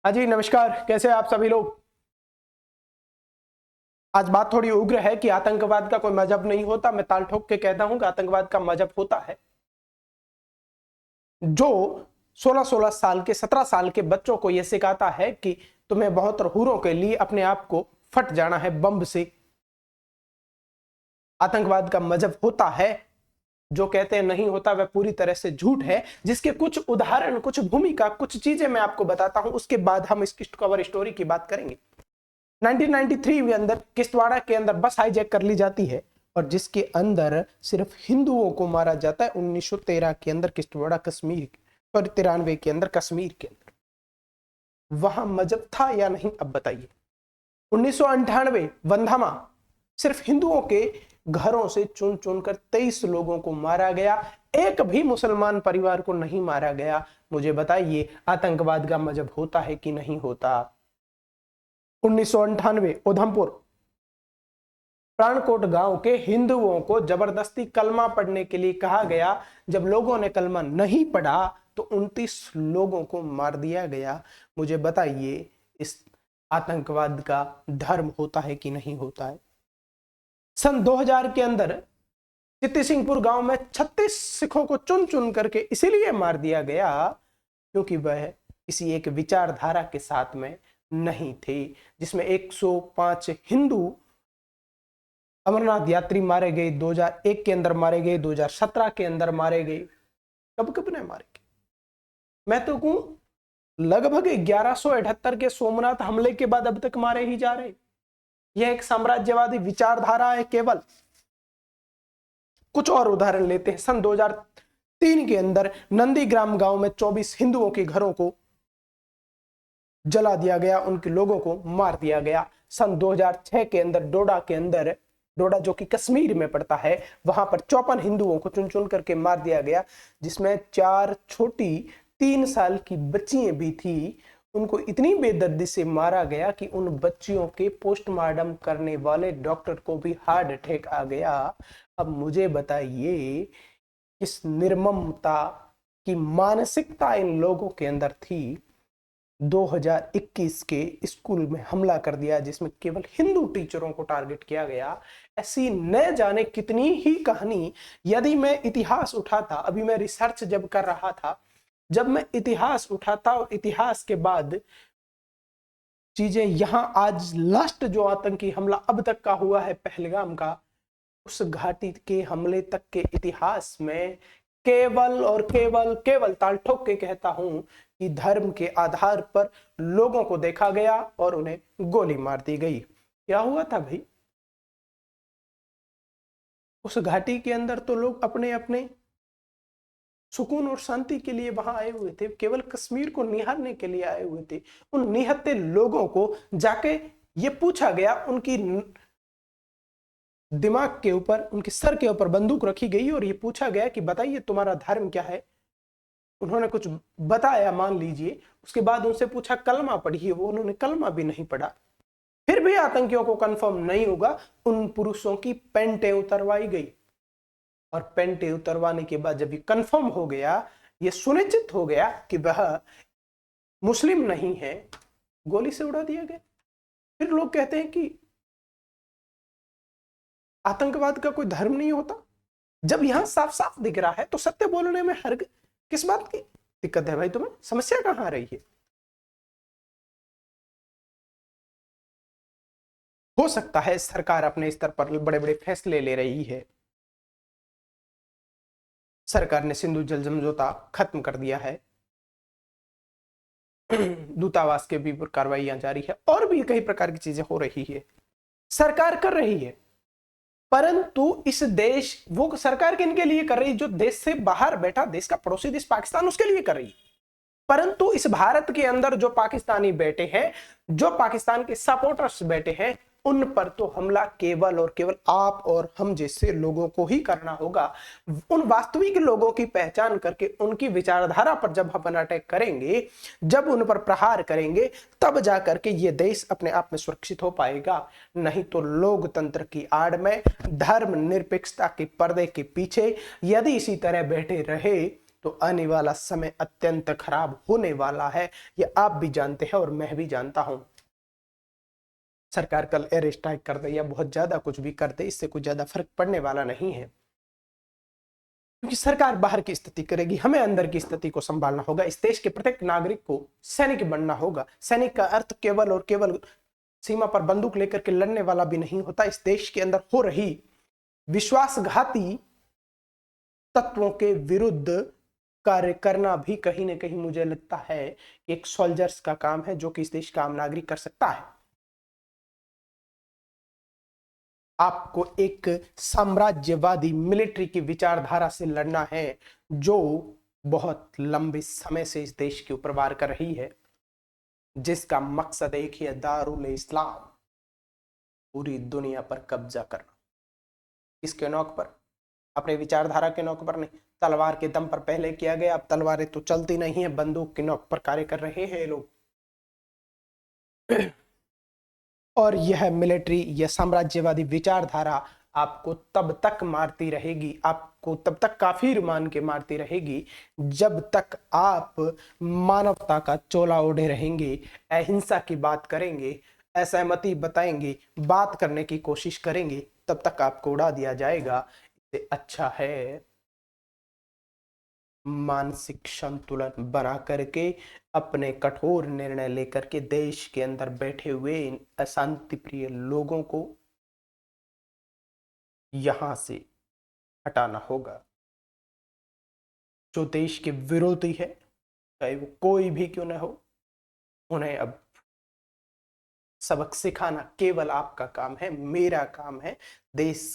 हाँ जी, नमस्कार। कैसे हैं आप सभी लोग। आज बात थोड़ी उग्र है कि आतंकवाद का कोई मजहब नहीं होता। मैं ताल ठोक के कहता हूं कि आतंकवाद का मजहब होता है जो 16-16 साल के 17 साल के बच्चों को यह सिखाता है कि तुम्हें बहुत हूरों के लिए अपने आप को फट जाना है बम से। आतंकवाद का मजहब होता है। जो कहते हैं नहीं होता वह पूरी तरह से झूठ है, जिसके कुछ उदाहरण, कुछ भूमिका, कुछ चीजें मैं आपको बताता हूं। उसके बाद हम इस कवर स्टोरी की बात करेंगे। 1993 के अंदर किश्तवाड़ा के अंदर बस हाईजैक कर ली जाती है और जिसके अंदर सिर्फ हिंदुओं को मारा जाता है। 1913 के अंदर किश्तवाड़ा कश्मीर, सॉरी 93 के अंदर कश्मीर के अंदर वहां मजहब था या नहीं, अब बताइए। 1998 वंधामा, सिर्फ हिंदुओं के घरों से चुन चुनकर 23 लोगों को मारा गया। एक भी मुसलमान परिवार को नहीं मारा गया। मुझे बताइए, आतंकवाद का मजहब होता है कि नहीं होता। 1998 उधमपुर, प्राणकोट गांव के हिंदुओं को जबरदस्ती कलमा पढ़ने के लिए कहा गया। जब लोगों ने कलमा नहीं पढ़ा तो 29 लोगों को मार दिया गया। मुझे बताइए, इस आतंकवाद का धर्म होता है कि नहीं होता है। सन 2000 के अंदर चित्ती सिंहपुर गांव में 36 सिखों को चुन चुन करके इसीलिए मार दिया गया क्योंकि वह किसी एक विचारधारा के साथ में नहीं थे, जिसमें 105 हिंदू अमरनाथ यात्री मारे गए। 2001 के अंदर मारे गए, 2017 के अंदर मारे गए। कब कब ने मारे गए? मैं तो कहूं लगभग 1178 के सोमनाथ हमले के बाद अब तक मारे ही जा रहे। यह एक साम्राज्यवादी विचारधारा है केवल। कुछ और उदाहरण लेते हैं। सन 2003 के अंदर नंदीग्राम गांव में 24 हिंदुओं के घरों को जला दिया गया, उनके लोगों को मार दिया गया। सन 2006 के अंदर डोडा के अंदर, डोडा जो कि कश्मीर में पड़ता है, वहां पर 54 हिंदुओं को चुन चुन करके मार दिया गया, जिसमें 4 छोटी 3 साल की बच्चियां भी थी। उनको इतनी बेदर्दी से मारा गया कि उन बच्चियों के पोस्टमार्टम करने वाले डॉक्टर को भी हार्ट अटैक आ गया। अब मुझे बताइए, इस निर्ममता की मानसिकता इन लोगों के अंदर थी। 2021 के स्कूल में हमला कर दिया जिसमें केवल हिंदू टीचरों को टारगेट किया गया। ऐसी न जाने कितनी ही कहानी यदि मैं इतिहास उठाता, अभी मैं रिसर्च जब कर रहा था, जब मैं इतिहास उठाता और इतिहास के बाद चीजें यहां आज लास्ट जो आतंकी हमला अब तक का हुआ है पहलगाम का, उस घाटी के हमले तक के इतिहास में केवल और केवल केवल ताल ठोक के कहता हूं कि धर्म के आधार पर लोगों को देखा गया और उन्हें गोली मार दी गई। क्या हुआ था भाई? उस घाटी के अंदर तो लोग अपने अपने सुकून और शांति के लिए वहां आए हुए थे, केवल कश्मीर को निहारने के लिए आए हुए थे। उन निहत्ते लोगों को जाके ये पूछा गया, उनकी दिमाग के ऊपर, उनके सर के ऊपर बंदूक रखी गई और ये पूछा गया कि बताइए तुम्हारा धर्म क्या है। उन्होंने कुछ बताया, मान लीजिए। उसके बाद उनसे पूछा कलमा पढ़िए, वो उन्होंने कलमा भी नहीं पढ़ा। फिर भी आतंकियों को कंफर्म नहीं होगा, उन पुरुषों की पेंटें उतरवाई गई और पेंटें उतरवाने के बाद जब ये कंफर्म हो गया, ये सुनिश्चित हो गया कि वह मुस्लिम नहीं है, गोली से उड़ा दिया गया। फिर लोग कहते हैं कि आतंकवाद का कोई धर्म नहीं होता। जब यहां साफ साफ दिख रहा है तो सत्य बोलने में हर किस बात की दिक्कत है भाई? तुम्हें समस्या कहां आ रही है? हो सकता है सरकार अपने स्तर पर बड़े बड़े फैसले ले रही है। सरकार ने सिंधु जल समझौता खत्म कर दिया है। दूतावास के भी कार्रवाइयां जारी है और भी कई प्रकार की चीजें हो रही है, सरकार कर रही है। परंतु इस देश, वो सरकार किनके लिए कर रही है? जो देश से बाहर बैठा, देश का पड़ोसी देश पाकिस्तान, उसके लिए कर रही है। परंतु इस भारत के अंदर जो पाकिस्तानी बैठे हैं, जो पाकिस्तान के सपोर्टर्स बैठे हैं, उन पर तो हमला केवल और केवल आप और हम जैसे लोगों को ही करना होगा। उन वास्तविक लोगों की पहचान करके उनकी विचारधारा पर जब हम अटैक करेंगे, जब उन पर प्रहार करेंगे, तब जाकर के ये देश अपने आप में सुरक्षित हो पाएगा। नहीं तो लोकतंत्र की आड़ में, धर्म निरपेक्षता के पर्दे के पीछे यदि इसी तरह बैठे रहे तो आने वाला समय अत्यंत खराब होने वाला है। ये आप भी जानते हैं और मैं भी जानता हूं। सरकार कल एयर स्ट्राइक कर दे या बहुत ज्यादा कुछ भी कर दे, इससे कुछ ज्यादा फर्क पड़ने वाला नहीं है, क्योंकि सरकार बाहर की स्थिति करेगी, हमें अंदर की स्थिति को संभालना होगा। इस देश के प्रत्येक नागरिक को सैनिक बनना होगा। सैनिक का अर्थ केवल और केवल सीमा पर बंदूक लेकर के लड़ने वाला भी नहीं होता। इस देश के अंदर हो रही विश्वासघाती तत्वों के विरुद्ध कार्य करना भी कहीं ना कहीं मुझे लगता है एक सोल्जर्स का काम है, जो कि इस देश का आम नागरिक कर सकता है। आपको एक साम्राज्यवादी मिलिट्री की विचारधारा से लड़ना है, जो बहुत लंबे समय से इस देश के ऊपर वार कर रही है, जिसका मकसद एक ही है, दारुल इस्लाम, पूरी दुनिया पर कब्जा करना। किसके नौक पर? अपने विचारधारा के नौक पर नहीं, तलवार के दम पर पहले किया गया, अब तलवारें तो चलती नहीं है, बंदूक के नौक पर कार्य कर रहे हैं लोग। और यह मिलिट्री, यह साम्राज्यवादी विचारधारा आपको तब तक मारती रहेगी, आपको तब तक काफिर मान के मारती रहेगी, जब तक आप मानवता का चोला ओढ़े रहेंगे, अहिंसा की बात करेंगे, असहमति बताएंगे, बात करने की कोशिश करेंगे, तब तक आपको उड़ा दिया जाएगा। इससे अच्छा है मानसिक संतुलन बना करके अपने कठोर निर्णय लेकर के देश के अंदर बैठे हुए इन अशांति प्रिय लोगों को यहां से हटाना होगा। जो देश के विरोधी है, चाहे वो कोई भी क्यों न हो, उन्हें अब सबक सिखाना केवल आपका काम है, मेरा काम है। देश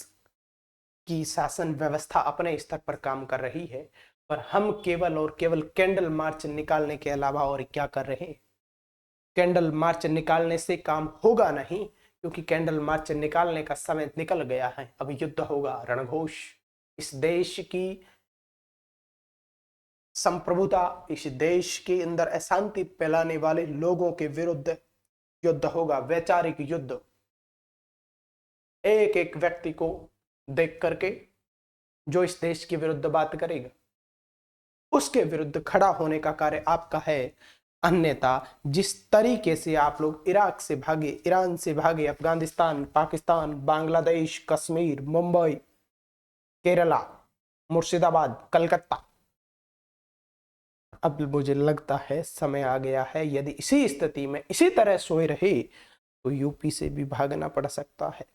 की शासन व्यवस्था अपने स्तर पर काम कर रही है, पर हम केवल और केवल कैंडल मार्च निकालने के अलावा और क्या कर रहे हैं? कैंडल मार्च निकालने से काम होगा नहीं, क्योंकि कैंडल मार्च निकालने का समय निकल गया है। अब युद्ध होगा, रणघोष, इस देश की संप्रभुता, इस देश के अंदर अशांति फैलाने वाले लोगों के विरुद्ध युद्ध होगा, वैचारिक युद्ध। एक एक व्यक्ति को देख करके जो इस देश के विरुद्ध बात करेगा, उसके विरुद्ध खड़ा होने का कार्य आपका है। अन्यथा जिस तरीके से आप लोग इराक से भागे, ईरान से भागे, अफगानिस्तान, पाकिस्तान, बांग्लादेश, कश्मीर, मुंबई, केरला, मुर्शिदाबाद, कलकत्ता, अब मुझे लगता है समय आ गया है, यदि इसी स्थिति में इसी तरह सोए रहे तो यूपी से भी भागना पड़ सकता है।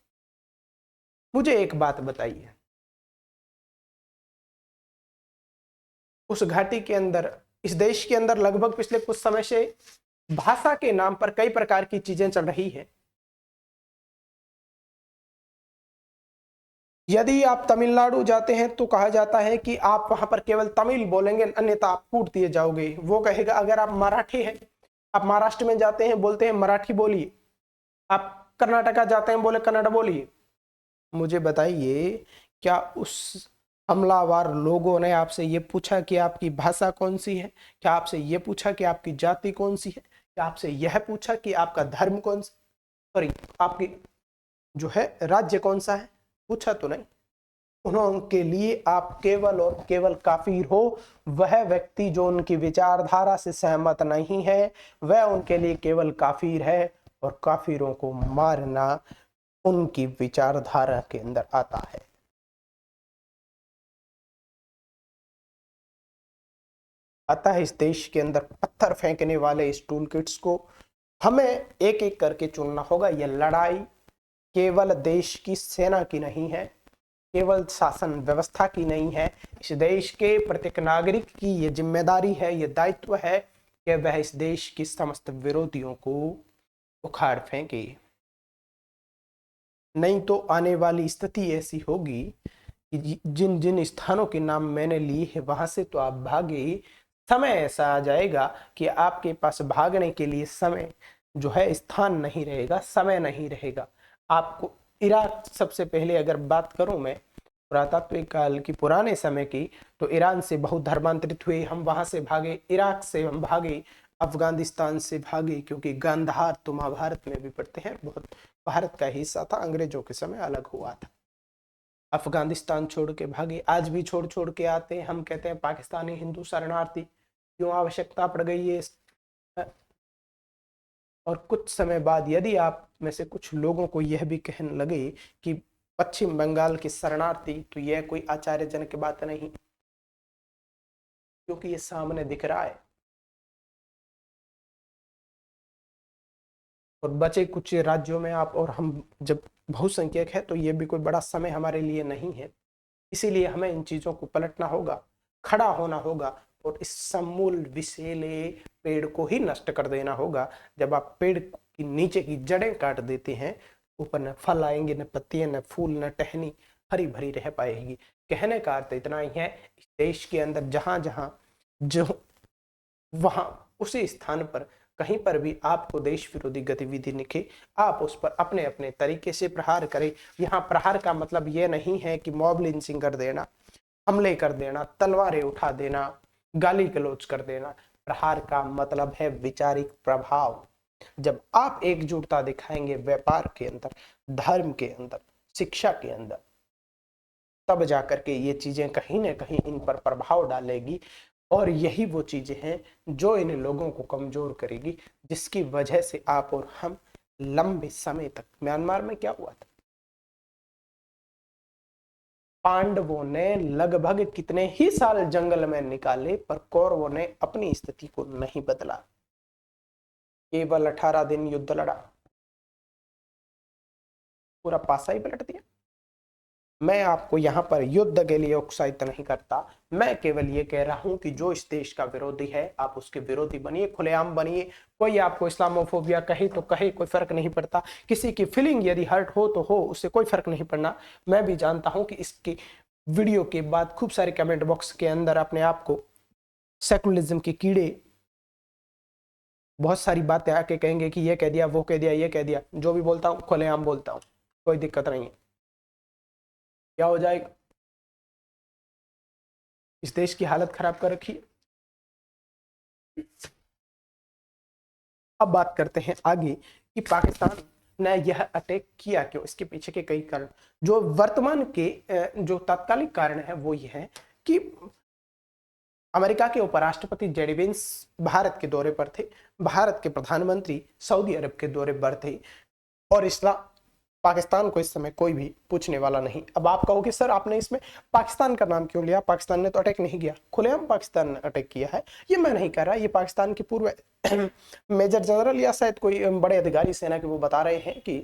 मुझे एक बात बताइए, उस घाटी के अंदर, इस देश के अंदर लगभग पिछले कुछ समय से भाषा के नाम पर कई प्रकार की चीजें चल रही है। यदि आप तमिलनाडु जाते हैं तो कहा जाता है कि आप वहां पर केवल तमिल बोलेंगे, अन्यथा आप कूट दिए जाओगे। वो कहेगा अगर आप मराठी हैं, आप महाराष्ट्र में जाते हैं बोलते हैं मराठी बोलिए, आप कर्नाटका जाते हैं बोले कन्नड़ बोलिए। मुझे बताइए, क्या उस हमलावर लोगों ने आपसे ये पूछा कि आपकी भाषा कौन सी है? क्या आपसे ये पूछा कि आपकी जाति कौन सी है? क्या आपसे यह पूछा कि आपका धर्म कौन सा, सॉरी आपकी जो है राज्य कौन सा है? पूछा तो नहीं। उनके लिए आप केवल और केवल काफिर हो। वह व्यक्ति जो उनकी विचारधारा से सहमत नहीं है, वह उनके लिए केवल काफिर है, और काफिरों को मारना उनकी विचारधारा के अंदर आता है। अतः इस देश के अंदर पत्थर फेंकने वाले इस टूल किट्स को हमें एक एक करके चुनना होगा। यह लड़ाई केवल देश की सेना की नहीं है, केवल शासन व्यवस्था की नहीं है। इस देश के प्रत्येक नागरिक की यह जिम्मेदारी है, यह दायित्व है कि वह इस देश की समस्त विरोधियों को उखाड़ फेंके। नहीं तो आने वाली स्थिति ऐसी होगी कि जिन जिन स्थानों के नाम मैंने लिए हैं वहां से तो आप भागे, समय ऐसा आ जाएगा कि आपके पास भागने के लिए समय जो है, स्थान नहीं रहेगा, समय नहीं रहेगा। आपको इराक, सबसे पहले अगर बात करूं मैं पुरातात्विक काल की, पुराने समय की, तो ईरान से बहुत धर्मांतरित हुए, हम वहां से भागे, इराक से हम भागे, अफगानिस्तान से भागे, क्योंकि गांधार तो महाभारत में भी पढ़ते हैं, बहुत भारत का हिस्सा था, अंग्रेजों के समय अलग हुआ था। अफगानिस्तान छोड़ के भागे, आज भी छोड़ छोड़ के आते हैं। हम कहते हैं पाकिस्तानी हिंदू शरणार्थी, क्यों आवश्यकता पड़ गई है और कुछ समय बाद यदि आप में से कुछ लोगों को यह भी कहने लगे कि पश्चिम बंगाल की शरणार्थी, तो यह कोई आश्चर्यजनक बात नहीं, क्योंकि ये सामने दिख रहा है। और बचे कुछ राज्यों में आप और हम जब बहुसंख्यक है, तो ये भी कोई बड़ा समय हमारे लिए नहीं है। इसीलिए हमें इन चीजों को पलटना होगा, खड़ा होना होगा और इस समूल विषैले पेड़ को ही नष्ट कर देना होगा। जब आप पेड़ की नीचे की जड़ें काट देते हैं, ऊपर न फल आएंगे, न पत्तियां, न फूल, न टहनी हरी भरी रह पाएगी। कहने का अर्थ इतना ही है, इस देश के अंदर जहां जहां जो वहां उसी स्थान पर कहीं पर भी आपको देश विरोधी गतिविधि दिखे, आप उस पर अपने अपने तरीके से प्रहार करें। यहाँ प्रहार का मतलब यह नहीं है कि मॉब लिंचिंग कर देना, हमले कर देना, तलवारें उठा देना, गाली गलौज कर देना। प्रहार का मतलब है वैचारिक प्रभाव। जब आप एकजुटता दिखाएंगे व्यापार के अंदर, धर्म के अंदर, शिक्षा के अंदर, तब जाकर के ये चीजें कहीं ना कहीं इन पर प्रभाव डालेगी। और यही वो चीजें हैं जो इन लोगों को कमजोर करेगी, जिसकी वजह से आप और हम लंबे समय तक, म्यांमार में क्या हुआ था, पांडवों ने लगभग कितने ही साल जंगल में निकाले, पर कौरवों ने अपनी स्थिति को नहीं बदला। केवल 18 दिन युद्ध लड़ा, पूरा पासा ही पलट दिया। मैं आपको यहाँ पर युद्ध के लिए उत्साहित नहीं करता, मैं केवल ये कह रहा हूं कि जो इस देश का विरोधी है, आप उसके विरोधी बनिए, खुलेआम बनिए। कोई आपको इस्लामोफोबिया कहे तो कहे, कोई फर्क नहीं पड़ता। किसी की फीलिंग यदि हर्ट हो तो हो, उससे कोई फर्क नहीं पड़ना। मैं भी जानता हूं कि इसकी वीडियो के बाद खूब सारे कमेंट बॉक्स के अंदर अपने आप को सेकुलरिज्म के कीड़े बहुत सारी बातें आके कहेंगे कि ये कह दिया, वो कह दिया, ये कह दिया। जो भी बोलता हूँ खुलेआम बोलता हूँ, कोई दिक्कत नहीं है। क्या हो जाएगा, इस देश की हालत खराब कर रखी है। अब बात करते हैं आगे कि पाकिस्तान ने यह अटैक किया क्यों, इसके पीछे के कई कारण। जो वर्तमान के जो तात्कालिक कारण है वो ये है कि अमेरिका के उपराष्ट्रपति जेडी वेंस भारत के दौरे पर थे, भारत के प्रधानमंत्री सऊदी अरब के दौरे पर थे, और इस्लाम पाकिस्तान को इस समय कोई भी पूछने वाला नहीं। अब आप कहोगे सर आपने इसमें पाकिस्तान का नाम क्यों लिया, पाकिस्तान ने तो अटैक नहीं किया। खुलेआम पाकिस्तान ने अटैक किया है, ये मैं नहीं कह रहा, ये पाकिस्तान के पूर्व मेजर जनरल या शायद कोई बड़े अधिकारी सेना के वो बता रहे हैं कि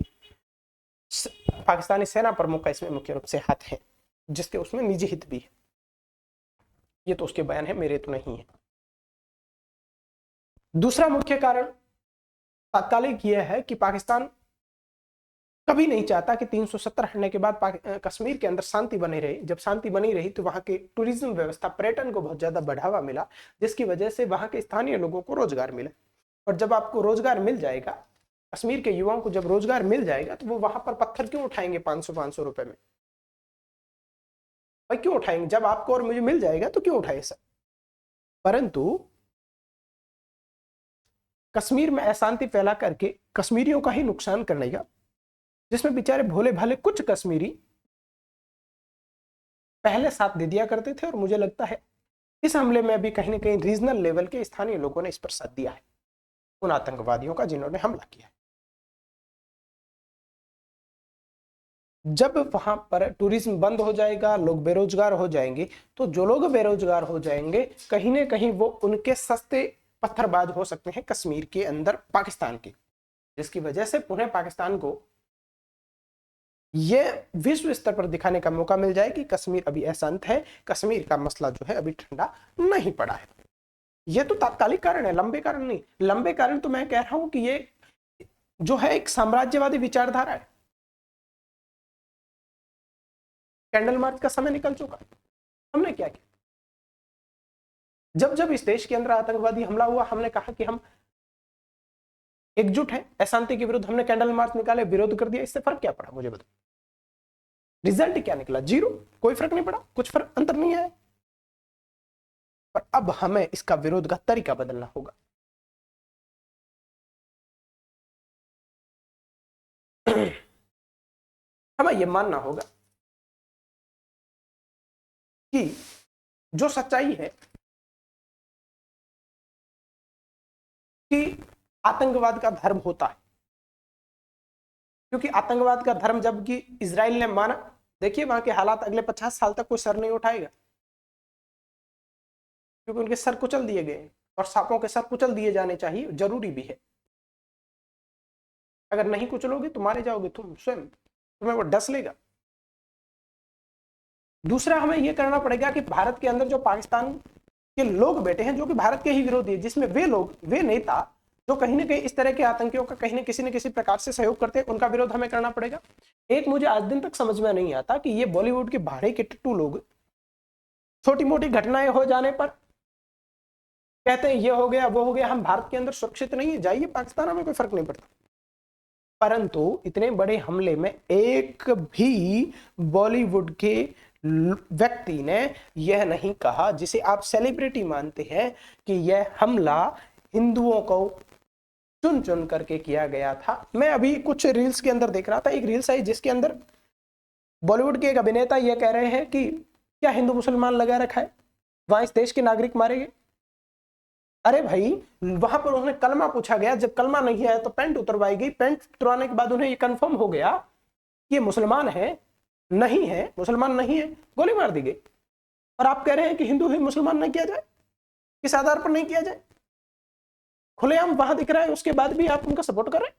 पाकिस्तानी सेना प्रमुख का इसमें मुख्य रूप से हाथ है, जिसके उसमें निजी हित भी है। ये तो उसके बयान है, मेरे तो नहीं है। दूसरा मुख्य कारण तात्कालिक यह है कि पाकिस्तान कभी नहीं चाहता कि 370 हटने के बाद कश्मीर के अंदर शांति बनी रही। जब शांति बनी रही तो वहां के टूरिज्म व्यवस्था, पर्यटन को बहुत ज्यादा बढ़ावा मिला, जिसकी वजह से वहां के स्थानीय लोगों को रोजगार मिला। और जब आपको रोजगार मिल जाएगा, कश्मीर के युवाओं को जब रोजगार मिल जाएगा, तो वो वहां पर पत्थर क्यों उठाएंगे 500 रुपए में? भाई क्यों उठाएंगे? जब आपको और मुझे मिल जाएगा तो क्यों उठाए सर? परंतु कश्मीर में अशांति फैला करके कश्मीरियों का ही नुकसान करने का, जिसमें बेचारे भोले भाले कुछ कश्मीरी पहले साथ दे दिया करते थे। और मुझे लगता है इस हमले में भी कहीं ना कहीं रीजनल लेवल के स्थानीय लोगों ने इस पर साथ दिया है, उन आतंकवादियों का जिन्होंने हमला किया है। जब वहां पर टूरिज्म बंद हो जाएगा, लोग बेरोजगार हो जाएंगे, तो जो लोग बेरोजगार हो जाएंगे कहीं ना कहीं वो उनके सस्ते पत्थरबाज हो सकते हैं कश्मीर के अंदर पाकिस्तान के, जिसकी वजह से पुनः पाकिस्तान को यह विश्व स्तर पर दिखाने का मौका मिल जाए कि कश्मीर अभी अशांत है, कश्मीर का मसला जो है अभी ठंडा नहीं पड़ा है। यह तो तात्कालिक कारण है, लंबे कारण नहीं। लंबे कारण तो मैं कह रहा हूं कि ये जो है एक साम्राज्यवादी विचारधारा है। कैंडल मार्च का समय निकल चुका, हमने क्या किया? जब जब इस देश के अंदर आतंकवादी हमला हुआ, हमने कहा कि हम एकजुट हैं अशांति के विरुद्ध, हमने कैंडल मार्च निकाले, विरोध कर दिया। इससे फर्क क्या पड़ा मुझे बताओ? रिजल्ट क्या निकला? जीरो, कोई फर्क नहीं पड़ा, कुछ फर्क अंतर नहीं है। पर अब हमें इसका विरोध का तरीका बदलना होगा। हमें यह मानना होगा कि जो सच्चाई है कि आतंकवाद का धर्म होता है, क्योंकि आतंकवाद का धर्म जबकि इजराइल ने माना, देखिए वहां के हालात अगले 50 साल तक कोई सर नहीं उठाएगा, क्योंकि उनके सर कुचल दिए गए और सांपों के सर कुचल दिए जाने चाहिए, जरूरी भी है। अगर नहीं कुचलोगे तो मारे जाओगे तुम स्वयं, तुम्हें वो डस लेगा। दूसरा हमें यह करना पड़ेगा कि भारत के अंदर जो पाकिस्तान के लोग बैठे हैं, जो कि भारत के ही विरोधी है, जिसमें वे लोग, वे नेता जो कहीं ना कहीं इस तरह के आतंकियों का कहीं न किसी प्रकार से सहयोग करते हैं, उनका विरोध हमें करना पड़ेगा। एक मुझे आज दिन तक समझ में नहीं आता कि ये बॉलीवुड के भाड़े के टट्टू लोग छोटी मोटी घटनाएं हो जाने पर कहते हैं ये हो गया वो हो गया, हम भारत के अंदर सुरक्षित नहीं है, जाइए पाकिस्तान, हमें कोई फर्क नहीं पड़ता। परंतु इतने बड़े हमले में एक भी बॉलीवुड के व्यक्ति ने यह नहीं कहा, जिसे आप सेलिब्रिटी मानते हैं, कि यह हमला हिंदुओं को चुन चुन करके किया गया था। मैं अभी कुछ रील्स के अंदर देख रहा था, एक रील्स आई जिसके अंदर बॉलीवुड के एक अभिनेता यह कह रहे हैं कि क्या हिंदू मुसलमान लगा रखा है, वहां इस देश के नागरिक मारे गए। अरे भाई, वहां पर उन्हें कलमा पूछा गया, जब कलमा नहीं आया तो पैंट उतरवाई गई, पैंट उतरवाने के बाद उन्हें यह कंफर्म हो गया कि ये मुसलमान है, नहीं है, मुसलमान नहीं है, गोली मार दी गई। और आप कह रहे हैं कि हिंदू ही मुसलमान नहीं किया जाए, किस आधार पर नहीं किया जाए? खुलेआम वहां दिख रहा है, उसके बाद भी आप उनका सपोर्ट कर रहे हैं।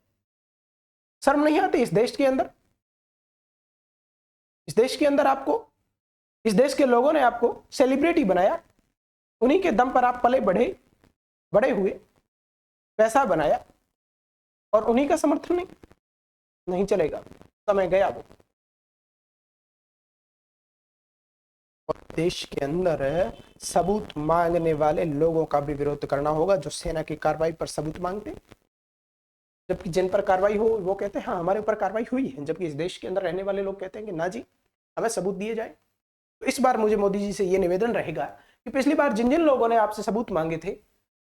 शर्म नहीं आती इस देश के अंदर? इस देश के अंदर आपको, इस देश के लोगों ने आपको सेलिब्रिटी बनाया, उन्हीं के दम पर आप पले बढ़े, बड़े हुए, पैसा बनाया, और उन्हीं का समर्थन नहीं चलेगा, समय गया वो। और देश के अंदर सबूत मांगने वाले लोगों का भी विरोध करना होगा, जो सेना की कार्रवाई पर सबूत मांगते हैं, जबकि जिन पर कार्रवाई हो वो कहते हैं हाँ हमारे ऊपर कार्रवाई हुई है, जबकि इस देश के अंदर रहने वाले लोग कहते हैं कि ना जी, हमें सबूत दिए जाए। तो इस बार मुझे मोदी जी से ये निवेदन रहेगा कि पिछली बार जिन जिन लोगों ने आपसे सबूत मांगे थे,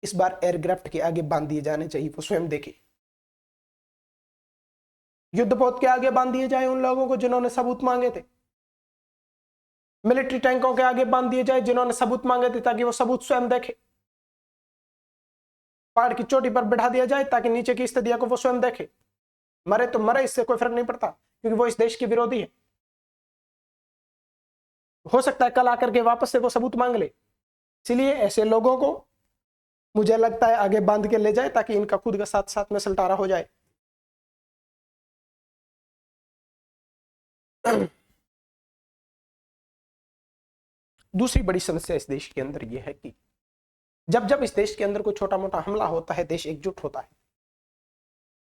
इस बार एयरक्राफ्ट के आगे बांध दिए जाने चाहिए, वो स्वयं देखे। युद्धपोत के आगे बांध दिए जाए उन लोगों को जिन्होंने सबूत मांगे थे, मिलिट्री टैंकों के आगे बांध दिए जाए जिन्होंने सबूत मांगे थे, ताकि वो सबूत स्वयं देखे। पहाड़ की चोटी पर बैठा दिया जाए ताकि नीचे की स्थितियों को वो स्वयं देखे। मरे तो मरे, इससे कोई फर्क नहीं पड़ता, क्योंकि वो इस देश के विरोधी है। हो सकता है कल आकर के वापस से वो सबूत मांग ले, इसलिए ऐसे लोगों को मुझे लगता है आगे बांध के ले जाए, ताकि इनका खुद का साथ साथ में सलटारा हो जाए। दूसरी बड़ी समस्या इस देश के अंदर यह है कि जब जब इस देश के अंदर कोई छोटा मोटा हमला होता है, देश एकजुट होता है।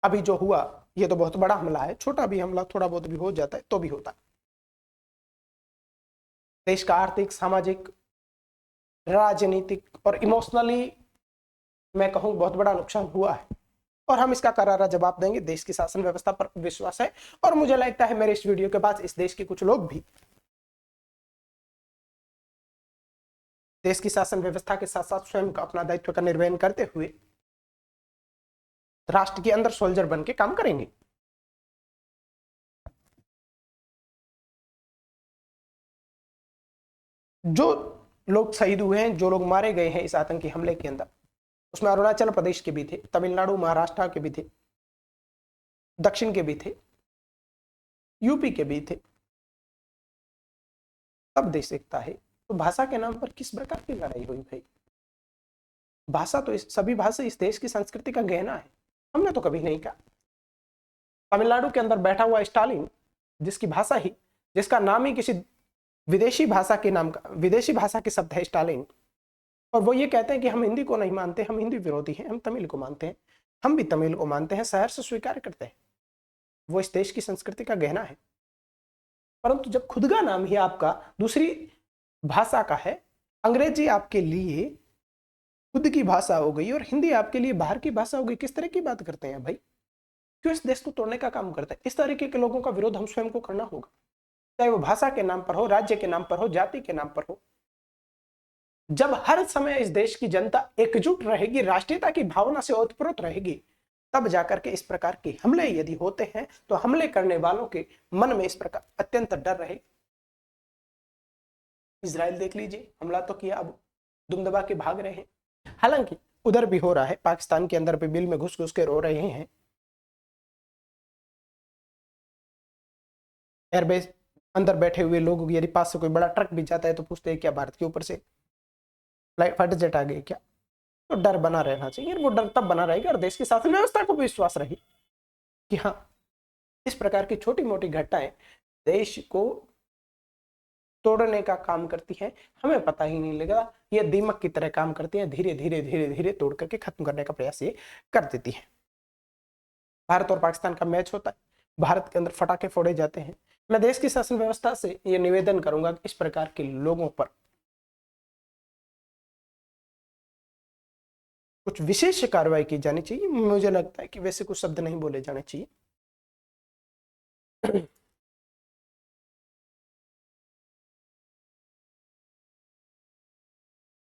अभी जो हुआ यह तो बहुत बड़ा हमला है, छोटा भी हमला थोड़ा बहुत भी हो जाता है तो भी होता है। देश का आर्थिक, सामाजिक, राजनीतिक और इमोशनली मैं कहूं बहुत बड़ा नुकसान हुआ है, और हम इसका करारा जवाब देंगे। देश की शासन व्यवस्था पर विश्वास है, और मुझे लगता है मेरे इस वीडियो के बाद इस देश के कुछ लोग भी देश की शासन व्यवस्था के साथ साथ स्वयं का अपना दायित्व का निर्वहन करते हुए राष्ट्र के अंदर सोल्जर बन के काम करेंगे। जो लोग शहीद हुए हैं, जो लोग मारे गए हैं इस आतंकी हमले के अंदर, उसमें अरुणाचल प्रदेश के भी थे, तमिलनाडु, महाराष्ट्र के भी थे, दक्षिण के भी थे, यूपी के भी थे। तब देश एकता है। तो भाषा के नाम पर किस प्रकार की लड़ाई हुई भाई? भाषा तो सभी भाषा इस देश की संस्कृति का गहना है, हमने तो कभी नहीं कहा। तमिलनाडु के अंदर बैठा हुआ स्टालिन, जिसकी भाषा ही, जिसका नाम ही किसी विदेशी भाषा के नाम का, विदेशी भाषा के शब्द है स्टालिन, और वो ये कहते हैं कि हम हिंदी को नहीं मानते, हम हिंदी विरोधी हैं, हम तमिल को मानते हैं। हम भी तमिल को मानते हैं, शहर से स्वीकार करते हैं, वो इस देश की संस्कृति का गहना है। परंतु जब खुद का नाम ही आपका दूसरी भाषा का है, अंग्रेजी आपके लिए खुद की भाषा हो गई और हिंदी आपके लिए बाहर की भाषा हो गई, किस तरह की बात करते हैं भाई? क्यों इस देश को तोड़ने का काम करते हैं? इस तरीके के लोगों का विरोध हम स्वयं को करना होगा, चाहे वो भाषा के नाम पर हो, राज्य के नाम पर हो, जाति के नाम पर हो। जब हर समय इस देश की जनता एकजुट रहेगी, राष्ट्रीयता की भावना से ओतप्रोत रहेगी, तब जाकर के इस प्रकार के हमले यदि होते हैं तो हमले करने वालों के मन में इस प्रकार अत्यंत डर रहे। इजराइल देख लीजिए, हमला तो किया, अब दुम दबा के भाग रहे हैं। हालांकि उधर भी हो रहा है, पाकिस्तान के अंदर भी बिल में घुस घुस के रो रहे हैं। एयरबेस अंदर बैठे हुए लोग यदि पास से कोई बड़ा ट्रक भी जाता है तो पूछते हैं क्या भारत के ऊपर से फ्लाइट फाइटर जेट आ गए क्या। तो डर बना रहना चाहिए, वो डर तब बना रहेगा और देश की शासन व्यवस्था को भी विश्वास रहे कि हाँ, इस प्रकार की छोटी मोटी घटनाएं देश को तोड़ने का काम करती है, हमें पता ही नहीं लगा, ये दीमक की तरह काम करती है, धीरे धीरे धीरे धीरे तोड़ करके खत्म करने का प्रयास ये कर देती है। भारत और पाकिस्तान का मैच होता है, भारत के अंदर फटाके फोड़े जाते हैं। मैं देश की शासन व्यवस्था से ये निवेदन करूंगा कि इस प्रकार के लोगों पर कुछ विशेष कार्रवाई की जानी चाहिए। मुझे लगता है कि वैसे कुछ शब्द नहीं बोले जाने चाहिए।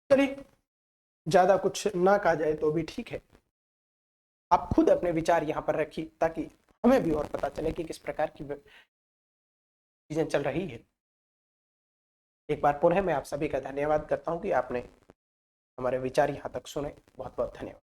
चलिए, ज्यादा कुछ ना कहा जाए तो भी ठीक है, आप खुद अपने विचार यहाँ पर रखिए ताकि हमें भी और पता चले कि किस प्रकार की चीजें चल रही है। एक बार पुनः मैं आप सभी का धन्यवाद करता हूँ कि आपने हमारे विचार यहाँ तक सुने। बहुत बहुत धन्यवाद।